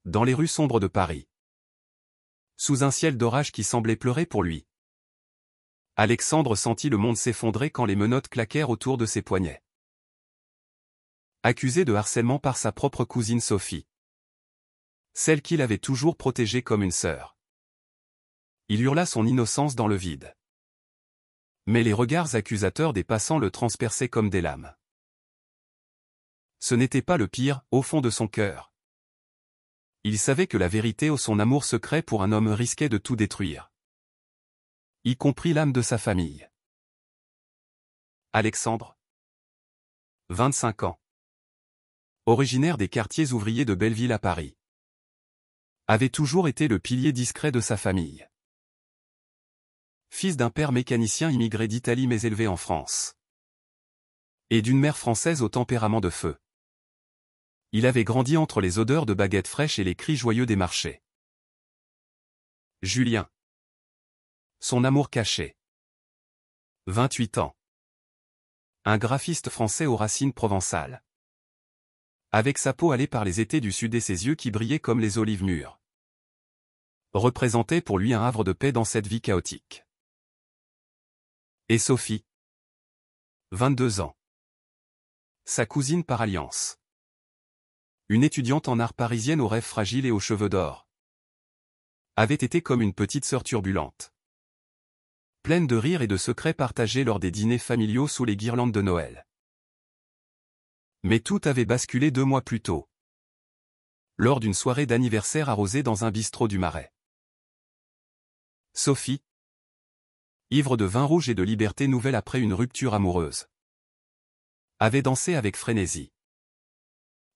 Dans les rues sombres de Paris. Sous un ciel d'orage qui semblait pleurer pour lui. Alexandre sentit le monde s'effondrer quand les menottes claquèrent autour de ses poignets. Accusé de harcèlement par sa propre cousine Sophie. Celle qu'il avait toujours protégée comme une sœur. Il hurla son innocence dans le vide. Mais les regards accusateurs des passants le transperçaient comme des lames. Ce n'était pas le pire, au fond de son cœur. Il savait que la vérité ou son amour secret pour un homme risquait de tout détruire. Y compris l'âme de sa famille. Alexandre. 25 ans. Originaire des quartiers ouvriers de Belleville à Paris. Avait toujours été le pilier discret de sa famille. Fils d'un père mécanicien immigré d'Italie mais élevé en France. Et d'une mère française au tempérament de feu. Il avait grandi entre les odeurs de baguettes fraîches et les cris joyeux des marchés. Julien. Son amour caché. 28 ans. Un graphiste français aux racines provençales. Avec sa peau hâlée par les étés du sud et ses yeux qui brillaient comme les olives mûres. Représentait pour lui un havre de paix dans cette vie chaotique. Et Sophie. 22 ans. Sa cousine par alliance. Une étudiante en art parisienne aux rêves fragiles et aux cheveux d'or. Avait été comme une petite sœur turbulente. Pleine de rires et de secrets partagés lors des dîners familiaux sous les guirlandes de Noël. Mais tout avait basculé 2 mois plus tôt. Lors d'une soirée d'anniversaire arrosée dans un bistrot du Marais. Sophie. Ivre de vin rouge et de liberté nouvelle après une rupture amoureuse. Avait dansé avec frénésie.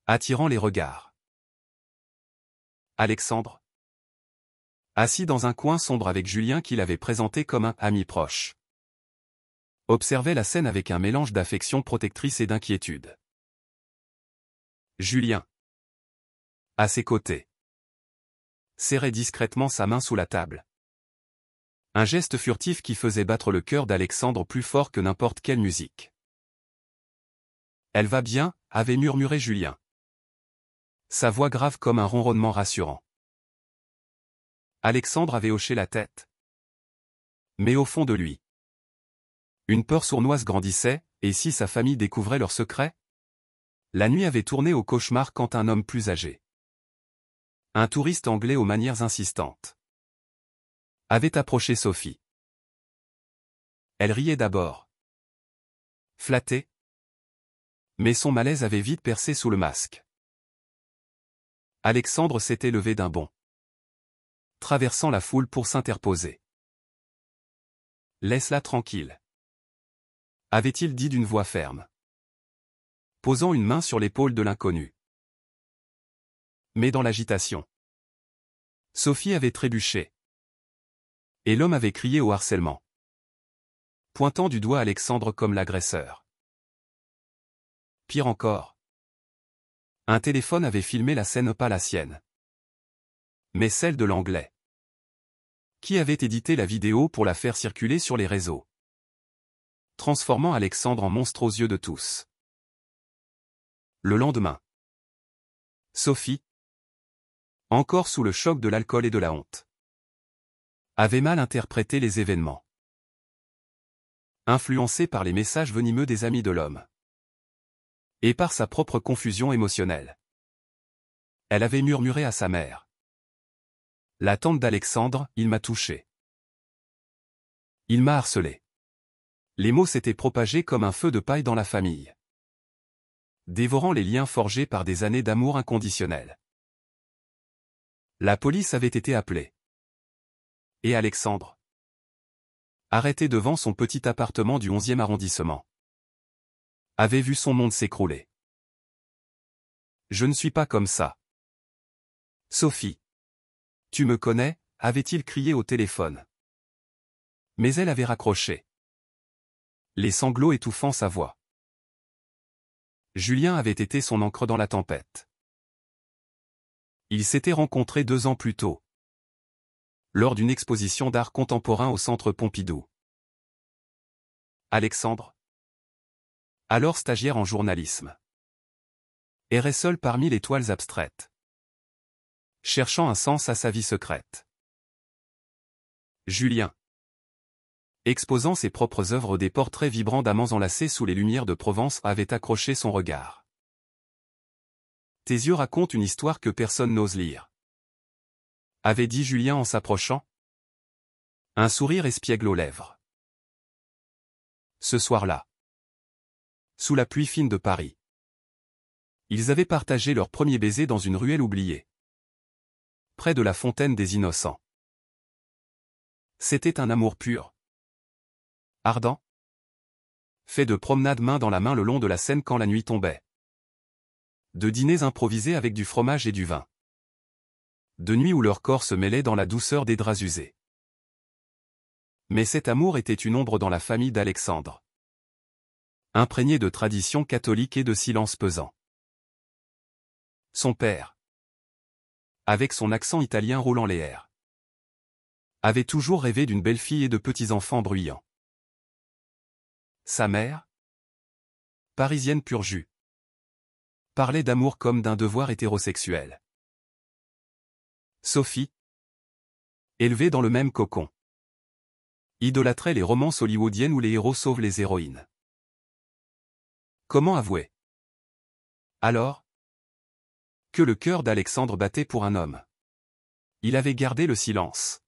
Attirant les regards. Alexandre. Assis dans un coin sombre avec Julien qu'il avait présenté comme un ami proche. Observait la scène avec un mélange d'affection protectrice et d'inquiétude. Julien. À ses côtés. Serrait discrètement sa main sous la table. Un geste furtif qui faisait battre le cœur d'Alexandre plus fort que n'importe quelle musique. Elle va bien, avait murmuré Julien. Sa voix grave comme un ronronnement rassurant. Alexandre avait hoché la tête. Mais au fond de lui, une peur sournoise grandissait, et si sa famille découvrait leur secret? La nuit avait tourné au cauchemar quand un homme plus âgé. Un touriste anglais aux manières insistantes. Avait approché Sophie. Elle riait d'abord. Flattée. Mais son malaise avait vite percé sous le masque. Alexandre s'était levé d'un bond. Traversant la foule pour s'interposer. Laisse-la tranquille. Avait-il dit d'une voix ferme. Posant une main sur l'épaule de l'inconnu. Mais dans l'agitation. Sophie avait trébuché. Et l'homme avait crié au harcèlement. Pointant du doigt Alexandre comme l'agresseur. Pire encore. Un téléphone avait filmé la scène, pas la sienne. Mais celle de l'Anglais. Qui avait édité la vidéo pour la faire circuler sur les réseaux. Transformant Alexandre en monstre aux yeux de tous. Le lendemain. Sophie. Encore sous le choc de l'alcool et de la honte. Avait mal interprété les événements. Influencée par les messages venimeux des amis de l'homme. Et par sa propre confusion émotionnelle. Elle avait murmuré à sa mère. La tante d'Alexandre, il m'a touché. Il m'a harcelé. Les mots s'étaient propagés comme un feu de paille dans la famille. Dévorant les liens forgés par des années d'amour inconditionnel. La police avait été appelée. Et Alexandre. Arrêté devant son petit appartement du 11e arrondissement. Avait vu son monde s'écrouler. Je ne suis pas comme ça. Sophie. Tu me connais, avait-il crié au téléphone. Mais elle avait raccroché. Les sanglots étouffant sa voix. Julien avait été son ancre dans la tempête. Ils s'étaient rencontrés 2 ans plus tôt. Lors d'une exposition d'art contemporain au Centre Pompidou. Alexandre. Alors stagiaire en journalisme. Errait seul parmi les toiles abstraites. cherchant un sens à sa vie secrète. Julien. Exposant ses propres œuvres, des portraits vibrants d'amants enlacés sous les lumières de Provence avaient accroché son regard. Tes yeux racontent une histoire que personne n'ose lire, avait dit Julien en s'approchant. Un sourire espiègle aux lèvres. Ce soir-là, sous la pluie fine de Paris, ils avaient partagé leur premier baiser dans une ruelle oubliée, près de la fontaine des Innocents. C'était un amour pur, ardent, fait de promenades main dans la main le long de la Seine quand la nuit tombait, de dîners improvisés avec du fromage et du vin, de nuits où leurs corps se mêlaient dans la douceur des draps usés. Mais cet amour était une ombre dans la famille d'Alexandre, imprégné de traditions catholiques et de silence pesant. Son père, avec son accent italien roulant les airs, avait toujours rêvé d'une belle fille et de petits-enfants bruyants. Sa mère, parisienne pur jus, parlait d'amour comme d'un devoir hétérosexuel. Sophie, élevée dans le même cocon, idolâtrait les romances hollywoodiennes où les héros sauvent les héroïnes. Comment avouer, alors, que le cœur d'Alexandre battait pour un homme? Il avait gardé le silence,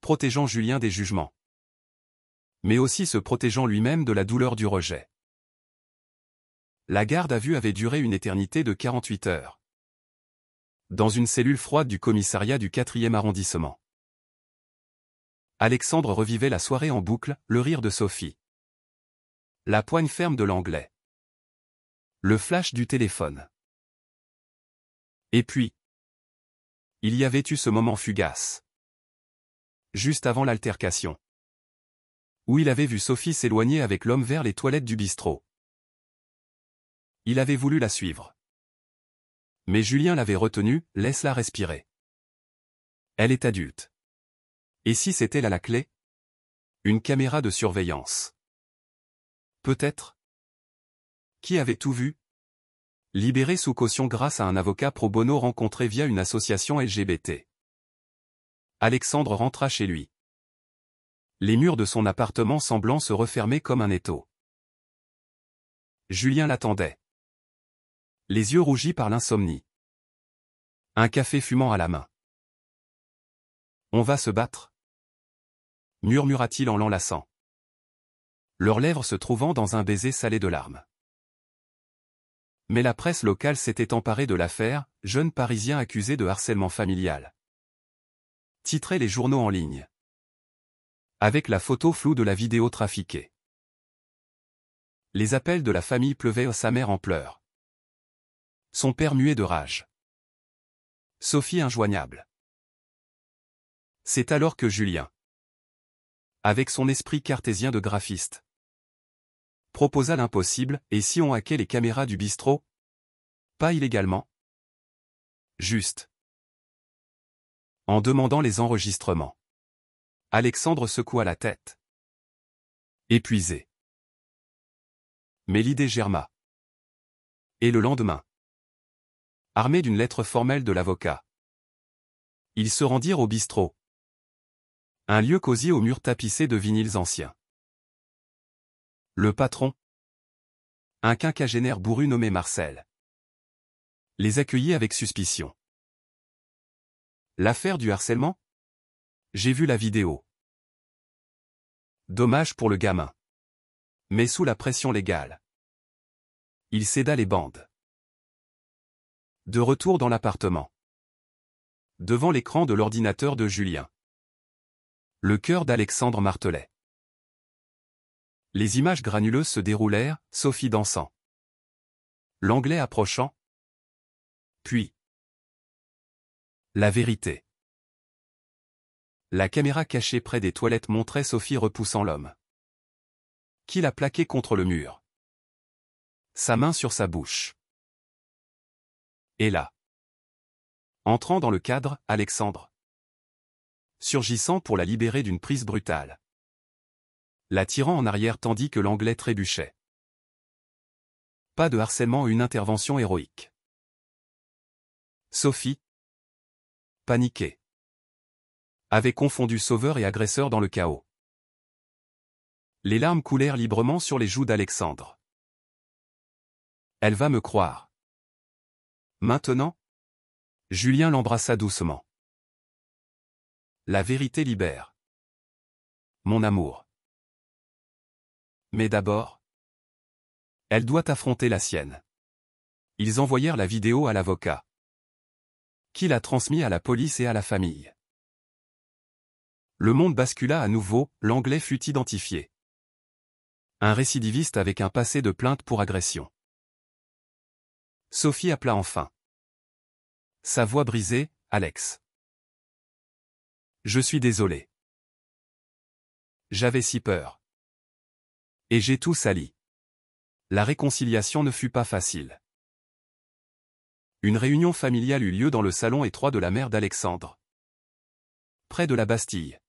protégeant Julien des jugements, mais aussi se protégeant lui-même de la douleur du rejet. La garde à vue avait duré une éternité de 48 heures. Dans une cellule froide du commissariat du 4e arrondissement. Alexandre revivait la soirée en boucle, le rire de Sophie, la poigne ferme de l'Anglais, le flash du téléphone. Et puis, il y avait eu ce moment fugace, juste avant l'altercation, où il avait vu Sophie s'éloigner avec l'homme vers les toilettes du bistrot. Il avait voulu la suivre. Mais Julien l'avait retenue, laisse-la respirer. Elle est adulte. Et si c'était là la clé? Une caméra de surveillance. Peut-être. Qui avait tout vu? Libéré sous caution grâce à un avocat pro bono rencontré via une association LGBT. Alexandre rentra chez lui. Les murs de son appartement semblant se refermer comme un étau. Julien l'attendait, les yeux rougis par l'insomnie. Un café fumant à la main. On va se battre? Murmura-t-il en l'enlaçant, leurs lèvres se trouvant dans un baiser salé de larmes. Mais la presse locale s'était emparée de l'affaire, jeune Parisien accusé de harcèlement familial. Titraient les journaux en ligne, avec la photo floue de la vidéo trafiquée. Les appels de la famille pleuvaient, sa mère en pleurs, son père muet de rage, Sophie injoignable. C'est alors que Julien, avec son esprit cartésien de graphiste, proposa l'impossible. Et si on hackait les caméras du bistrot? Pas illégalement. Juste. En demandant les enregistrements. Alexandre secoua la tête. Épuisé. Mais l'idée germa. Et le lendemain, armé d'une lettre formelle de l'avocat, ils se rendirent au bistrot. Un lieu cosy aux murs tapissés de vinyles anciens. Le patron, un quinquagénaire bourru nommé Marcel, les accueillit avec suspicion. L'affaire du harcèlement? J'ai vu la vidéo. Dommage pour le gamin. Mais sous la pression légale, il céda les bandes. De retour dans l'appartement, devant l'écran de l'ordinateur de Julien, le cœur d'Alexandre martelait. Les images granuleuses se déroulèrent, Sophie dansant, l'Anglais approchant, puis la vérité. La caméra cachée près des toilettes montrait Sophie repoussant l'homme, qui la plaquait contre le mur, sa main sur sa bouche. Et là, entrant dans le cadre, Alexandre, surgissant pour la libérer d'une prise brutale, la tirant en arrière tandis que l'Anglais trébuchait. Pas de harcèlement, une intervention héroïque. Sophie, paniqué, avait confondu sauveur et agresseur dans le chaos. Les larmes coulèrent librement sur les joues d'Alexandre. Elle va me croire. Maintenant? Julien l'embrassa doucement. La vérité libère. Mon amour. Mais d'abord, elle doit affronter la sienne. Ils envoyèrent la vidéo à l'avocat, qui l'a transmis à la police et à la famille. Le monde bascula à nouveau, l'Anglais fut identifié. Un récidiviste avec un passé de plainte pour agression. Sophie appela enfin. Sa voix brisée, Alex. Je suis désolé. J'avais si peur. Et j'ai tout sali. La réconciliation ne fut pas facile. Une réunion familiale eut lieu dans le salon étroit de la mère d'Alexandre, près de la Bastille,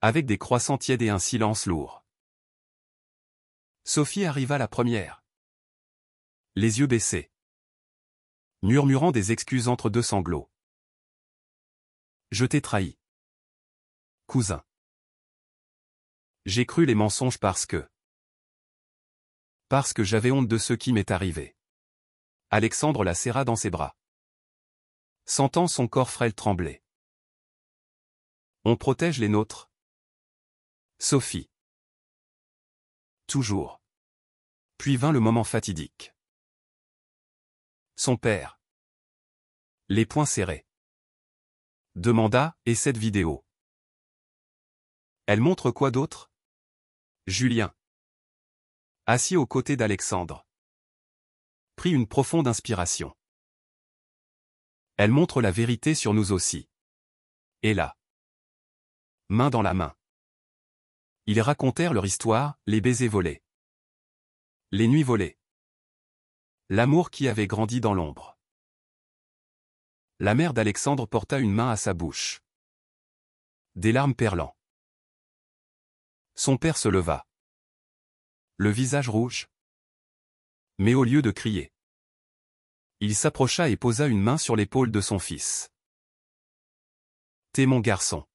avec des croissants tièdes et un silence lourd. Sophie arriva la première, les yeux baissés, murmurant des excuses entre deux sanglots. Je t'ai trahi, cousin. J'ai cru les mensonges parce que j'avais honte de ce qui m'est arrivé. Alexandre la serra dans ses bras, sentant son corps frêle trembler. On protège les nôtres. Sophie. Toujours. Puis vint le moment fatidique. Son père, les poings serrés, demanda, et cette vidéo? Elle montre quoi d'autre? Julien, assis aux côtés d'Alexandre, prit une profonde inspiration. Elle montre la vérité sur nous aussi. Et là, main dans la main, ils racontèrent leur histoire, les baisers volés, les nuits volées, l'amour qui avait grandi dans l'ombre. La mère d'Alexandre porta une main à sa bouche, des larmes perlant. Son père se leva, le visage rouge. Mais au lieu de crier, il s'approcha et posa une main sur l'épaule de son fils. T'es mon garçon.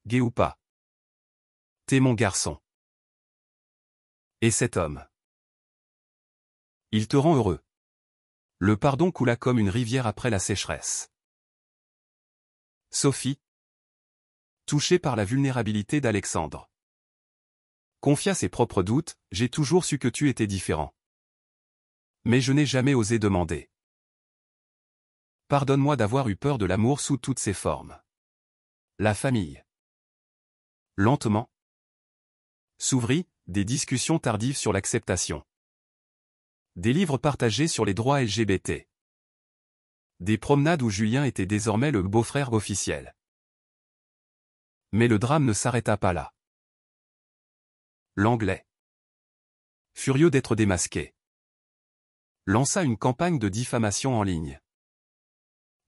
Gay ou pas. T'es mon garçon. Et cet homme, il te rend heureux. Le pardon coula comme une rivière après la sécheresse. Sophie, touchée par la vulnérabilité d'Alexandre, confia ses propres doutes. J'ai toujours su que tu étais différent. Mais je n'ai jamais osé demander. Pardonne-moi d'avoir eu peur de l'amour sous toutes ses formes. La famille. Lentement, s'ouvrit, des discussions tardives sur l'acceptation. Des livres partagés sur les droits LGBT. Des promenades où Julien était désormais le beau-frère officiel. Mais le drame ne s'arrêta pas là. L'Anglais, furieux d'être démasqué, lança une campagne de diffamation en ligne,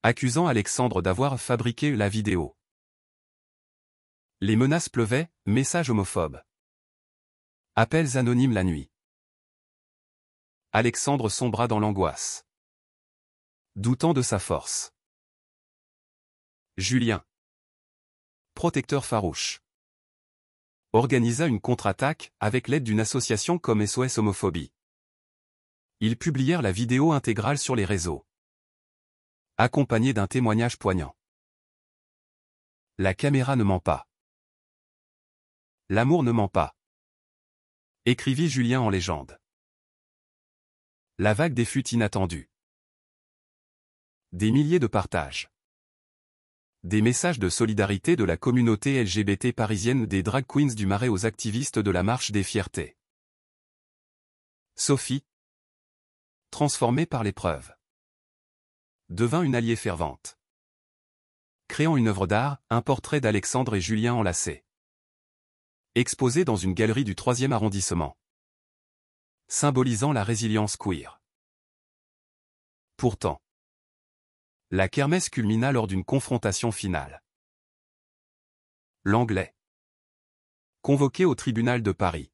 accusant Alexandre d'avoir fabriqué la vidéo. Les menaces pleuvaient, messages homophobes, appels anonymes la nuit. Alexandre sombra dans l'angoisse, doutant de sa force. Julien, protecteur farouche, organisa une contre-attaque avec l'aide d'une association comme SOS Homophobie. Ils publièrent la vidéo intégrale sur les réseaux, accompagnée d'un témoignage poignant. La caméra ne ment pas. L'amour ne ment pas, écrivit Julien en légende. La vague des fut inattendue. Des milliers de partages. Des messages de solidarité de la communauté LGBT parisienne, des drag queens du Marais aux activistes de la Marche des Fiertés. Sophie, transformée par l'épreuve, devint une alliée fervente, créant une œuvre d'art, un portrait d'Alexandre et Julien enlacés, exposé dans une galerie du 3e arrondissement, symbolisant la résilience queer. Pourtant, la kermesse culmina lors d'une confrontation finale. L'Anglais, convoqué au tribunal de Paris,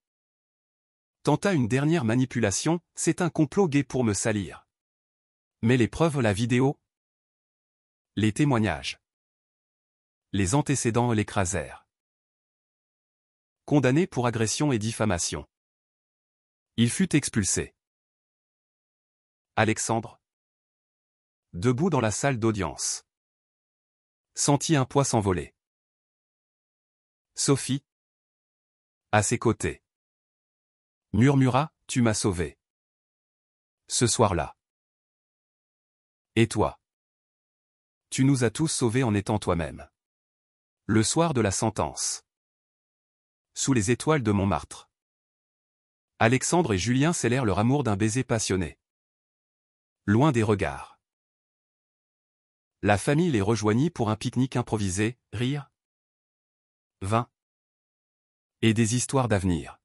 tenta une dernière manipulation. C'est un complot gay pour me salir. Mais les preuves, la vidéo, Les témoignages. Les antécédents l'écrasèrent. Condamné pour agression et diffamation. Il fut expulsé. Alexandre. Debout dans la salle d'audience. Sentit un poids s'envoler. Sophie. À ses côtés. Murmura, tu m'as sauvé. Ce soir-là. Et toi? Tu nous as tous sauvés en étant toi-même. Le soir de la sentence. Sous les étoiles de Montmartre. Alexandre et Julien scellèrent leur amour d'un baiser passionné. Loin des regards. La famille les rejoignit pour un pique-nique improvisé, rire, vin et des histoires d'avenir.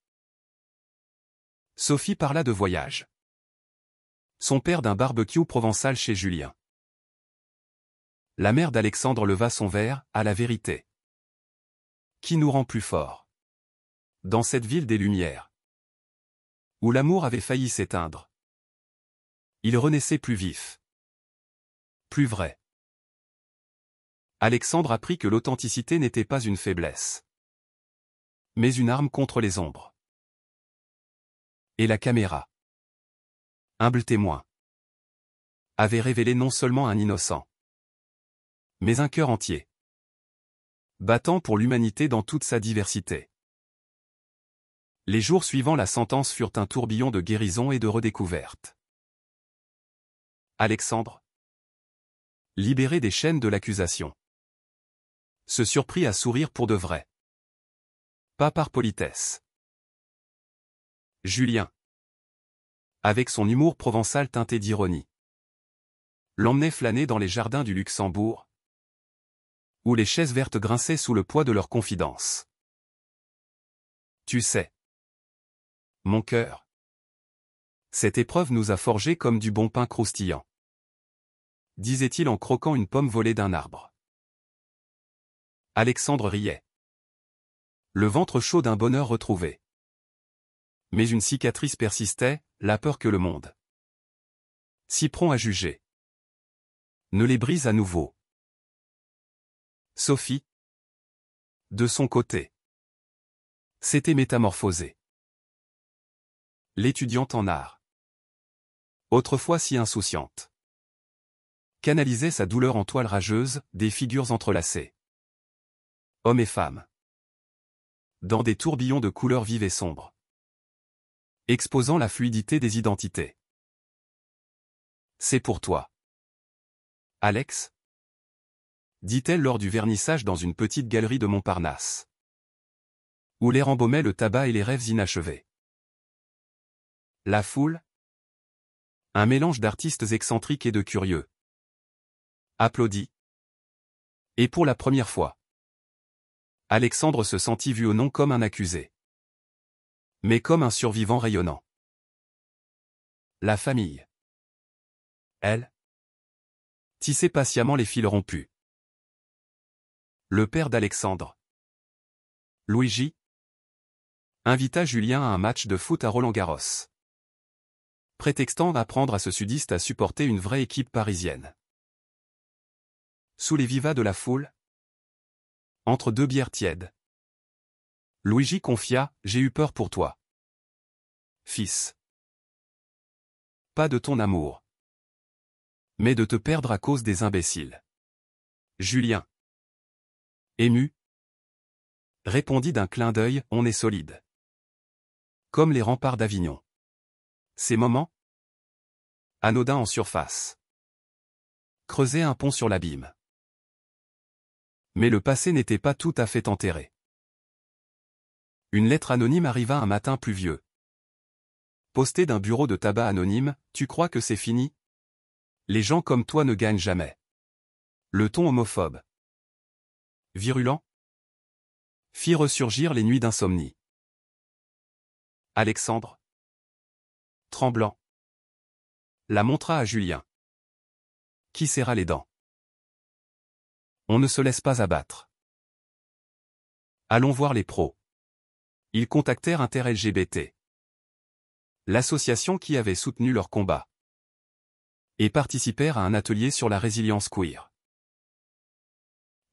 Sophie parla de voyage. Son père d'un barbecue provençal chez Julien. La mère d'Alexandre leva son verre, à la vérité. Qui nous rend plus forts? Dans cette ville des Lumières. Où l'amour avait failli s'éteindre. Il renaissait plus vif. Plus vrai. Alexandre apprit que l'authenticité n'était pas une faiblesse. Mais une arme contre les ombres. Et la caméra. Humble témoin. Avait révélé non seulement un innocent. Mais un cœur entier. Battant pour l'humanité dans toute sa diversité. Les jours suivant la sentence furent un tourbillon de guérison et de redécouverte. Alexandre. Libéré des chaînes de l'accusation. Se surprit à sourire pour de vrai. Pas par politesse. Julien. Avec son humour provençal teinté d'ironie. L'emmenait flâner dans les jardins du Luxembourg, où les chaises vertes grinçaient sous le poids de leurs confidences. Tu sais. Mon cœur. Cette épreuve nous a forgés comme du bon pain croustillant. Disait-il en croquant une pomme volée d'un arbre. Alexandre riait. Le ventre chaud d'un bonheur retrouvé. Mais une cicatrice persistait, la peur que le monde, si prompt à juger, ne les brise à nouveau. Sophie. De son côté. S'était métamorphosée. L'étudiante en art. Autrefois si insouciante. Canalisait sa douleur en toile rageuse, des figures entrelacées. Hommes et femmes. Dans des tourbillons de couleurs vives et sombres. Exposant la fluidité des identités. C'est pour toi. Alex? Dit-elle lors du vernissage dans une petite galerie de Montparnasse. Où l'air embaumait le tabac et les rêves inachevés. La foule? Un mélange d'artistes excentriques et de curieux. Applaudit. Et pour la première fois. Alexandre se sentit vu non comme un accusé. Mais comme un survivant rayonnant. La famille. Elle. Tissait patiemment les fils rompus. Le père d'Alexandre. Luigi. Invita Julien à un match de foot à Roland-Garros. Prétextant d'apprendre à ce sudiste à supporter une vraie équipe parisienne. Sous les vivas de la foule. Entre deux bières tièdes. Luigi confia, j'ai eu peur pour toi. Fils. Pas de ton amour. Mais de te perdre à cause des imbéciles. Julien. Ému. Répondit d'un clin d'œil, on est solide. Comme les remparts d'Avignon. Ces moments. Anodins en surface. Creuser un pont sur l'abîme. Mais le passé n'était pas tout à fait enterré. Une lettre anonyme arriva un matin pluvieux. Postée d'un bureau de tabac anonyme, tu crois que c'est fini? Les gens comme toi ne gagnent jamais. Le ton homophobe. Virulent. Fit ressurgir les nuits d'insomnie. Alexandre. Tremblant. La montra à Julien. Qui serra les dents. On ne se laisse pas abattre. Allons voir les pros. Ils contactèrent Inter-LGBT. L'association qui avait soutenu leur combat. Et participèrent à un atelier sur la résilience queer.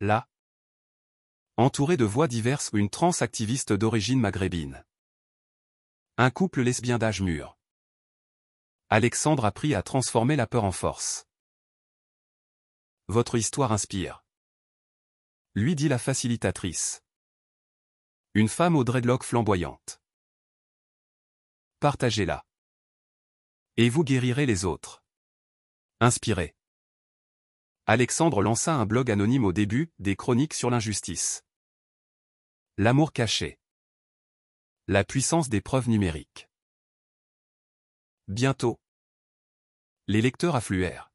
là. Entouré de voix diverses, une trans activiste d'origine maghrébine. Un couple lesbien d'âge mûr. Alexandre apprit à transformer la peur en force. Votre histoire inspire. Lui dit la facilitatrice. Une femme aux dreadlocks flamboyantes. Partagez-la. Et vous guérirez les autres. Inspiré. Alexandre lança un blog anonyme au début, des chroniques sur l'injustice. L'amour caché. La puissance des preuves numériques. Bientôt. Les lecteurs affluèrent.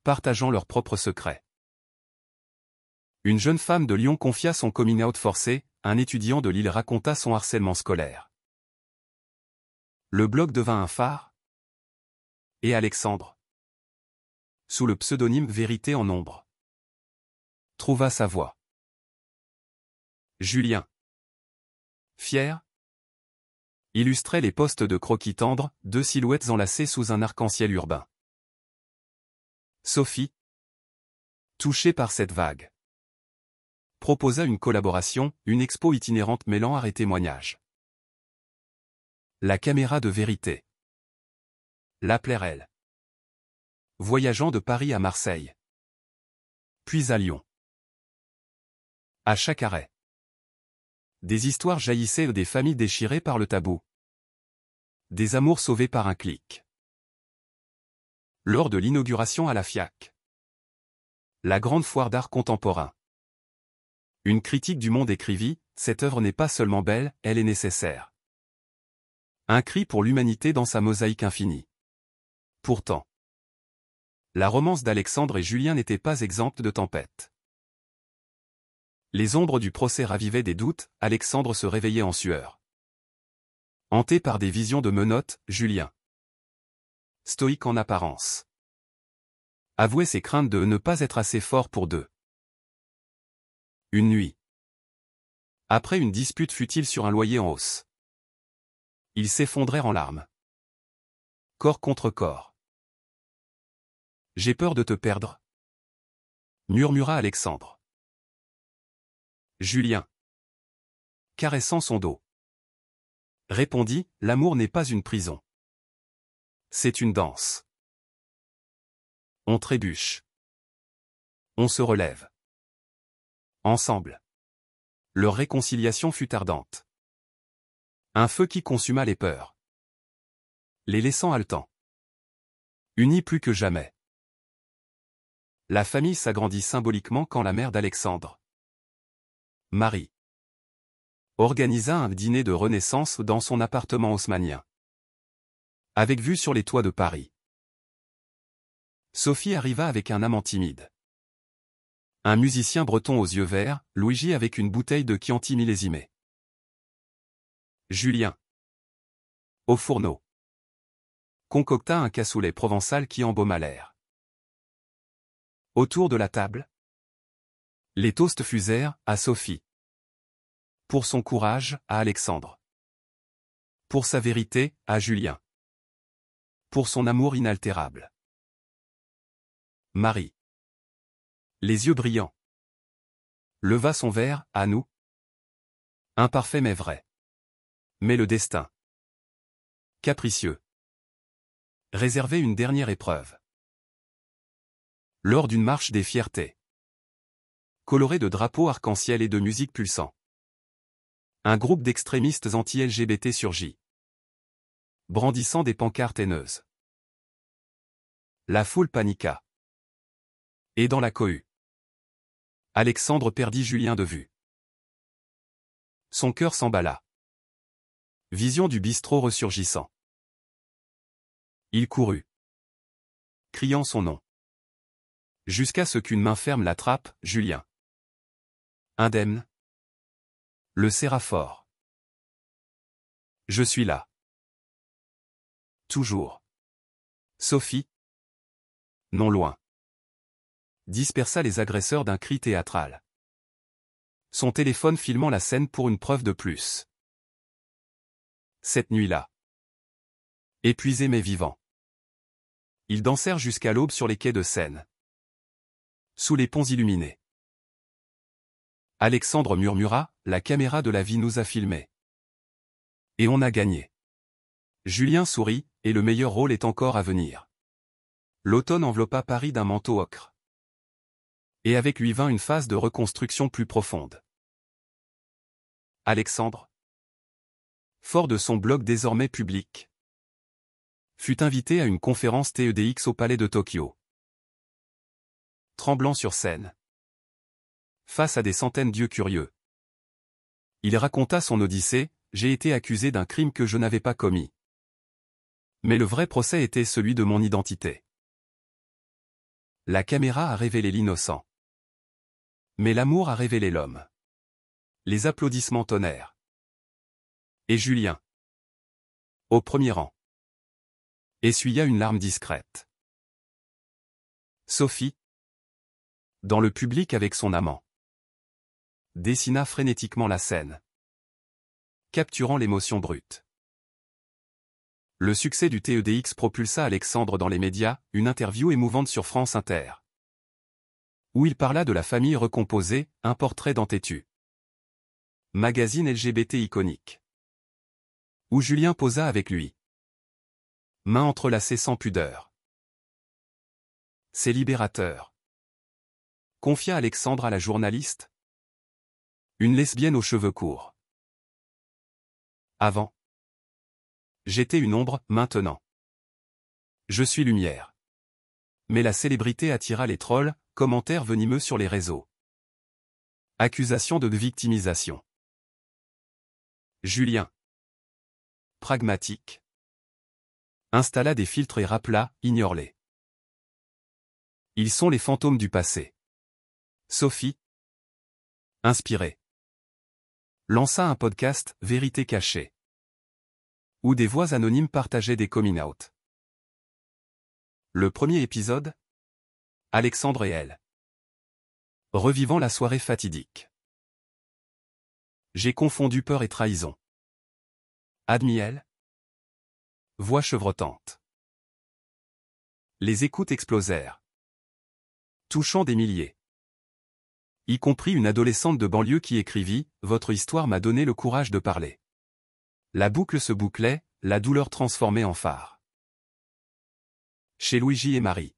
Partageant leurs propres secrets. Une jeune femme de Lyon confia son coming out forcé, un étudiant de Lille raconta son harcèlement scolaire. Le blog devint un phare. Et Alexandre, sous le pseudonyme Vérité en ombre, trouva sa voie. Julien, fier, illustrait les postes de croquis tendres, deux silhouettes enlacées sous un arc-en-ciel urbain. Sophie, touchée par cette vague, proposa une collaboration, une expo itinérante mêlant art et témoignages. La caméra de Vérité l'appelait elle. Voyageant de Paris à Marseille. Puis à Lyon. À chaque arrêt. Des histoires jaillissaient des familles déchirées par le tabou. Des amours sauvés par un clic. Lors de l'inauguration à la FIAC. La grande foire d'art contemporain. Une critique du monde écrivit, cette œuvre n'est pas seulement belle, elle est nécessaire. Un cri pour l'humanité dans sa mosaïque infinie. Pourtant, la romance d'Alexandre et Julien n'était pas exempte de tempêtes. Les ombres du procès ravivaient des doutes, Alexandre se réveillait en sueur. Hanté par des visions de menottes, Julien, stoïque en apparence, avouait ses craintes de ne pas être assez fort pour deux. Une nuit. Après une dispute futile sur un loyer en hausse, ils s'effondrèrent en larmes. Corps contre corps. J'ai peur de te perdre, murmura Alexandre. Julien, caressant son dos, répondit, l'amour n'est pas une prison. C'est une danse. On trébuche. On se relève. Ensemble. Leur réconciliation fut ardente. Un feu qui consuma les peurs, les laissant haletants. Unis plus que jamais. La famille s'agrandit symboliquement quand la mère d'Alexandre, Marie, organisa un dîner de renaissance dans son appartement haussmannien, avec vue sur les toits de Paris. Sophie arriva avec un amant timide. Un musicien breton aux yeux verts, Luigi avec une bouteille de Chianti millésimée. Julien, au fourneau, concocta un cassoulet provençal qui embauma l'air. Autour de la table, les toasts fusèrent, à Sophie. Pour son courage, à Alexandre. Pour sa vérité, à Julien. Pour son amour inaltérable. Marie, les yeux brillants, leva son verre, à nous. Imparfait mais vrai. Mais le destin, capricieux, réservait une dernière épreuve. Lors d'une marche des fiertés, colorée de drapeaux arc-en-ciel et de musique pulsant, un groupe d'extrémistes anti-LGBT surgit, brandissant des pancartes haineuses. La foule paniqua. Et dans la cohue, Alexandre perdit Julien de vue. Son cœur s'emballa. Vision du bistrot ressurgissant. Il courut, criant son nom. Jusqu'à ce qu'une main ferme l'attrape, Julien. Indemne. Le serra fort. Je suis là. Toujours. Sophie. Non loin. Dispersa les agresseurs d'un cri théâtral. Son téléphone filmant la scène pour une preuve de plus. Cette nuit-là. Épuisés mais vivants. Ils dansèrent jusqu'à l'aube sur les quais de Seine. Sous les ponts illuminés. Alexandre murmura, la caméra de la vie nous a filmés. Et on a gagné. Julien sourit, et le meilleur rôle est encore à venir. L'automne enveloppa Paris d'un manteau ocre. Et avec lui vint une phase de reconstruction plus profonde. Alexandre, fort de son blog désormais public, fut invité à une conférence TEDx au Palais de Tokyo. Tremblant sur scène, face à des centaines d'yeux curieux, il raconta son odyssée, j'ai été accusé d'un crime que je n'avais pas commis. Mais le vrai procès était celui de mon identité. La caméra a révélé l'innocent. Mais l'amour a révélé l'homme. Les applaudissements tonnèrent. Et Julien, au premier rang, essuya une larme discrète. Sophie, dans le public avec son amant, dessina frénétiquement la scène, capturant l'émotion brute. Le succès du TEDx propulsa Alexandre dans les médias, une interview émouvante sur France Inter, où il parla de la famille recomposée, un portrait d'entêtu. Magazine LGBT iconique, où Julien posa avec lui, mains entrelacées sans pudeur. C'est libérateur, confia Alexandre à la journaliste. Une lesbienne aux cheveux courts. Avant, j'étais une ombre, maintenant, je suis lumière. Mais la célébrité attira les trolls, commentaires venimeux sur les réseaux. Accusation de victimisation. Julien, pragmatique, installa des filtres et rappela, ignore-les. Ils sont les fantômes du passé. Sophie, inspirée, lança un podcast, Vérité cachée, où des voix anonymes partageaient des coming-out. Le premier épisode, Alexandre et elle, revivant la soirée fatidique. J'ai confondu peur et trahison. Admis elle. Voix chevrotante. Les écoutes explosèrent, touchant des milliers. Y compris une adolescente de banlieue qui écrivit « Votre histoire m'a donné le courage de parler ». La boucle se bouclait, la douleur transformée en phare. Chez Luigi et Marie.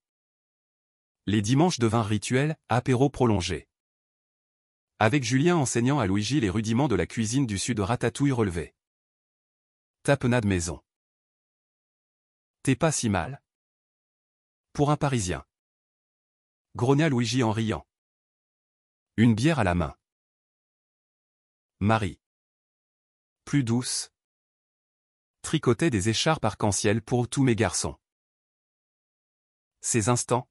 Les dimanches devinrent rituels, apéro prolongé. Avec Julien enseignant à Luigi les rudiments de la cuisine du sud ratatouille relevée. Tapenade maison. T'es pas si mal. Pour un Parisien. Grogna Luigi en riant. Une bière à la main. Marie, plus douce, tricotait des écharpes arc-en-ciel pour tous mes garçons. Ces instants,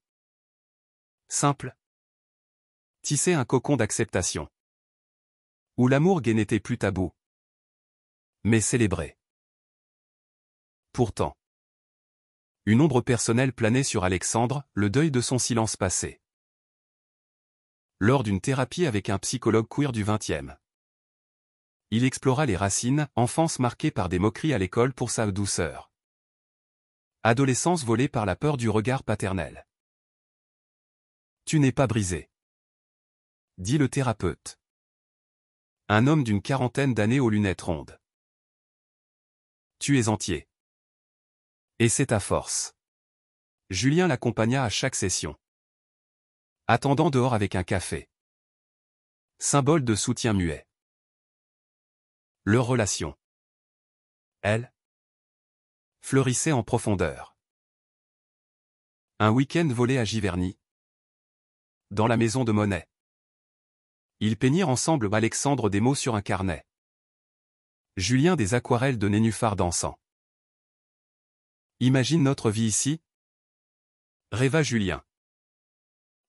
simples, tissaient un cocon d'acceptation, où l'amour gay n'était plus tabou, mais célébré. Pourtant, une ombre personnelle planait sur Alexandre, le deuil de son silence passé. Lors d'une thérapie avec un psychologue queer du XXe. Il explora les racines, enfance marquée par des moqueries à l'école pour sa douceur. Adolescence volée par la peur du regard paternel. Tu n'es pas brisé, dit le thérapeute. Un homme d'une quarantaine d'années aux lunettes rondes. Tu es entier. Et c'est ta force. Julien l'accompagna à chaque session, attendant dehors avec un café. Symbole de soutien muet. Leur relation, elle, fleurissait en profondeur. Un week-end volé à Giverny, dans la maison de Monet. Ils peignirent ensemble Alexandre des mots sur un carnet. Julien des aquarelles de nénuphars dansant. Imagine notre vie ici, rêva Julien.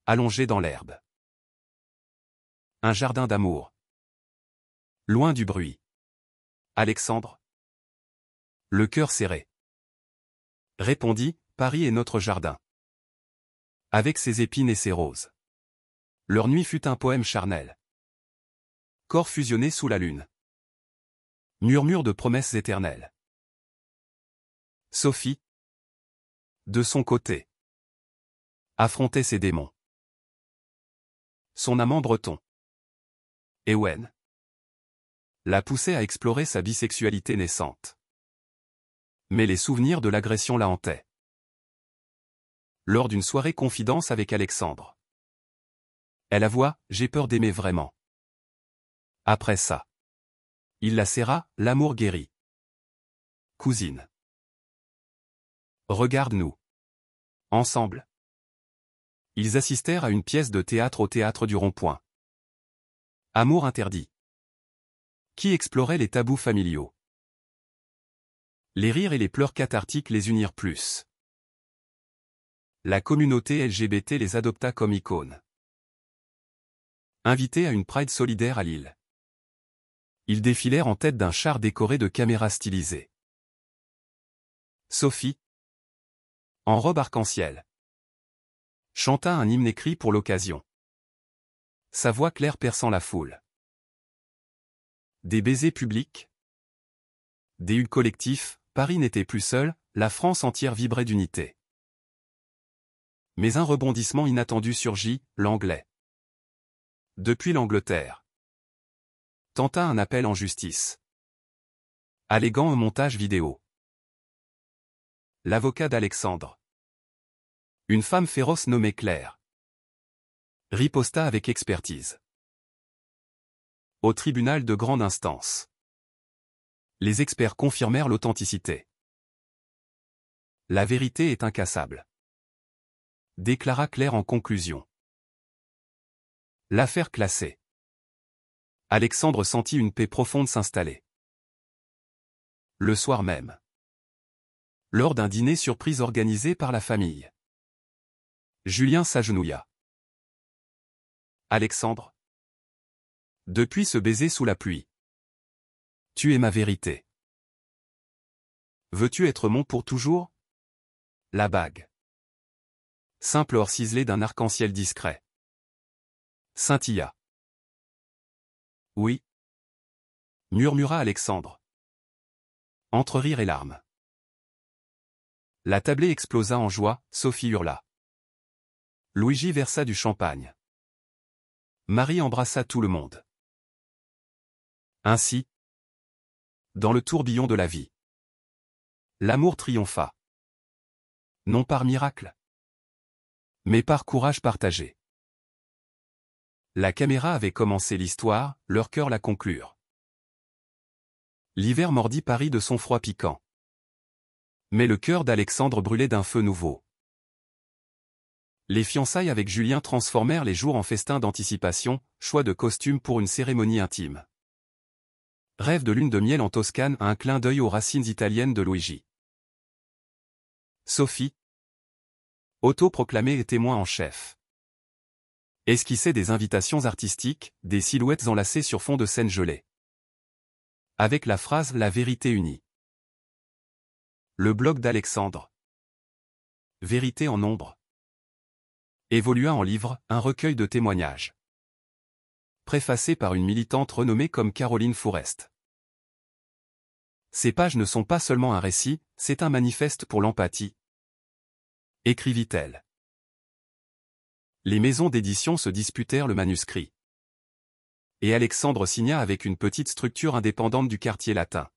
Allongé dans l'herbe. Un jardin d'amour. Loin du bruit. Alexandre, le cœur serré, répondit, Paris est notre jardin. Avec ses épines et ses roses. Leur nuit fut un poème charnel. Corps fusionnés sous la lune. Murmure de promesses éternelles. Sophie, de son côté, affrontait ses démons. Son amant breton Ewen la poussait à explorer sa bisexualité naissante. Mais les souvenirs de l'agression la hantaient. Lors d'une soirée confidence avec Alexandre, elle avoua « J'ai peur d'aimer vraiment ». Après ça, il la serra, l'amour guérit. Cousine. Regarde-nous. Ensemble. Ils assistèrent à une pièce de théâtre au théâtre du Rond-Point. Amour interdit. Qui explorait les tabous familiaux. Les rires et les pleurs cathartiques les unirent plus. La communauté LGBT les adopta comme icônes. Invités à une Pride solidaire à Lille. Ils défilèrent en tête d'un char décoré de caméras stylisées. Sophie, en robe arc-en-ciel, chanta un hymne écrit pour l'occasion. Sa voix claire perçant la foule. Des baisers publics. Des hugs collectifs, Paris n'était plus seul, la France entière vibrait d'unité. Mais un rebondissement inattendu surgit, l'Anglais. Depuis l'Angleterre. Tenta un appel en justice. Alléguant un montage vidéo. L'avocat d'Alexandre. Une femme féroce nommée Claire. Riposta avec expertise. Au tribunal de grande instance. Les experts confirmèrent l'authenticité. La vérité est incassable. Déclara Claire en conclusion. L'affaire classée. Alexandre sentit une paix profonde s'installer. Le soir même. Lors d'un dîner surprise organisé par la famille. Julien s'agenouilla. Alexandre. Depuis ce baiser sous la pluie. Tu es ma vérité. Veux-tu être mon pour toujours? La bague. Simple or ciselé d'un arc-en-ciel discret. Scintilla. Oui. Murmura Alexandre. Entre rire et larmes. La tablée explosa en joie, Sophie hurla. Luigi versa du champagne. Marie embrassa tout le monde. Ainsi, dans le tourbillon de la vie, l'amour triompha. Non par miracle, mais par courage partagé. La caméra avait commencé l'histoire, leur cœur la conclure. L'hiver mordit Paris de son froid piquant. Mais le cœur d'Alexandre brûlait d'un feu nouveau. Les fiançailles avec Julien transformèrent les jours en festins d'anticipation, choix de costumes pour une cérémonie intime. Rêve de lune de miel en Toscane, un clin d'œil aux racines italiennes de Luigi. Sophie, autoproclamée témoin en chef, esquissait des invitations artistiques, des silhouettes enlacées sur fond de scène gelée. Avec la phrase « La vérité unie ». Le blog d'Alexandre. Vérité en nombre. Évolua en livre, un recueil de témoignages. Préfacé par une militante renommée comme Caroline Fourest. Ces pages ne sont pas seulement un récit, c'est un manifeste pour l'empathie. Écrivit-elle. Les maisons d'édition se disputèrent le manuscrit. Et Alexandre signa avec une petite structure indépendante du quartier latin.